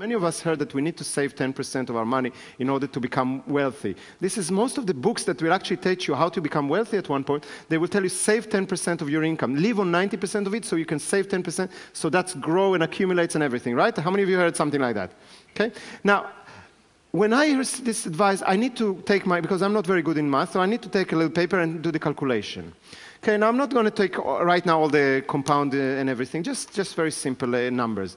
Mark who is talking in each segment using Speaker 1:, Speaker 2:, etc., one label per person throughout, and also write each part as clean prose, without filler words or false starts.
Speaker 1: Many of us heard that we need to save 10% of our money in order to become wealthy. This is most of the books that will actually teach you how to become wealthy at one point. They will tell you save 10% of your income. Live on 90% of it so you can save 10%. So that's grow and accumulates and everything, right? How many of you heard something like that? Okay. Now, when I hear this advice, I need to take because I'm not very good in math, so I need to take a little paper and do the calculation. Okay, now I'm not going to take right now all the compound and everything, just very simple numbers.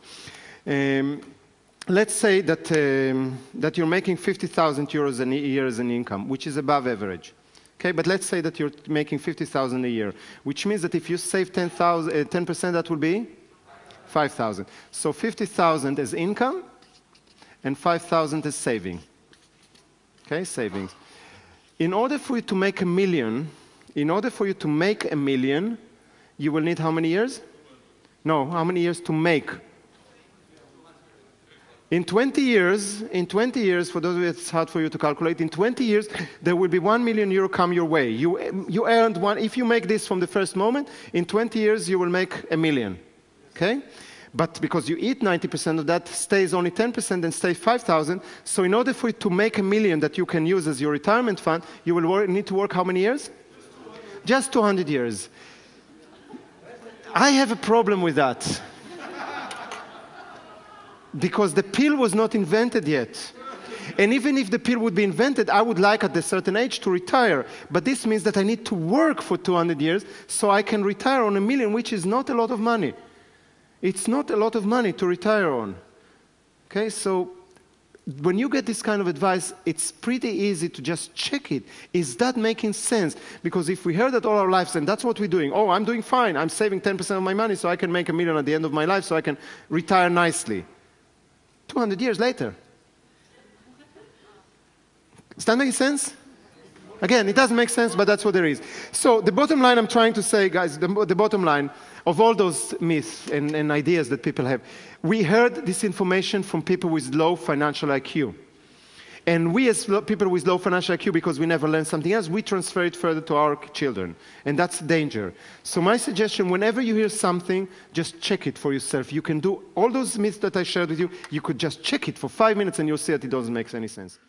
Speaker 1: Let's say that you're making 50,000 euros a year as an income, which is above average. Okay, but let's say that you're making 50,000 a year, which means that if you save 10%, that will be 5,000. So 50,000 as income and 5,000 as saving. Okay, savings. In order for you to make $1 million, you will need how many years? No, how many years to make? In 20 years, for those of you it's hard for you to calculate, in 20 years, there will be €1 million come your way. You earned one, if you make this from the first moment, in 20 years you will make $1 million, okay? But because you eat 90% of that, stays only 10% and stays 5,000. So in order for you to make $1 million that you can use as your retirement fund, you will need to work how many years? Just 200 years. I have a problem with that. Because the pill was not invented yet. And even if the pill would be invented, I would like at a certain age to retire. But this means that I need to work for 200 years so I can retire on $1 million, which is not a lot of money. It's not a lot of money to retire on. Okay, so when you get this kind of advice, it's pretty easy to just check it. Is that making sense? Because if we heard that all our lives, and that's what we're doing, oh, I'm doing fine, I'm saving 10% of my money so I can make $1 million at the end of my life so I can retire nicely. 200 years later. Does that make sense? Again, it doesn't make sense, but that's what there is. So the bottom line I'm trying to say, guys, the bottom line of all those myths and ideas that people have, we heard this information from people with low financial IQ. And we as people with low financial IQ, because we never learned something else, we transfer it further to our children. And that's danger. So my suggestion, whenever you hear something, just check it for yourself. You can do all those myths that I shared with you, you could just check it for 5 minutes and you'll see that it doesn't make any sense.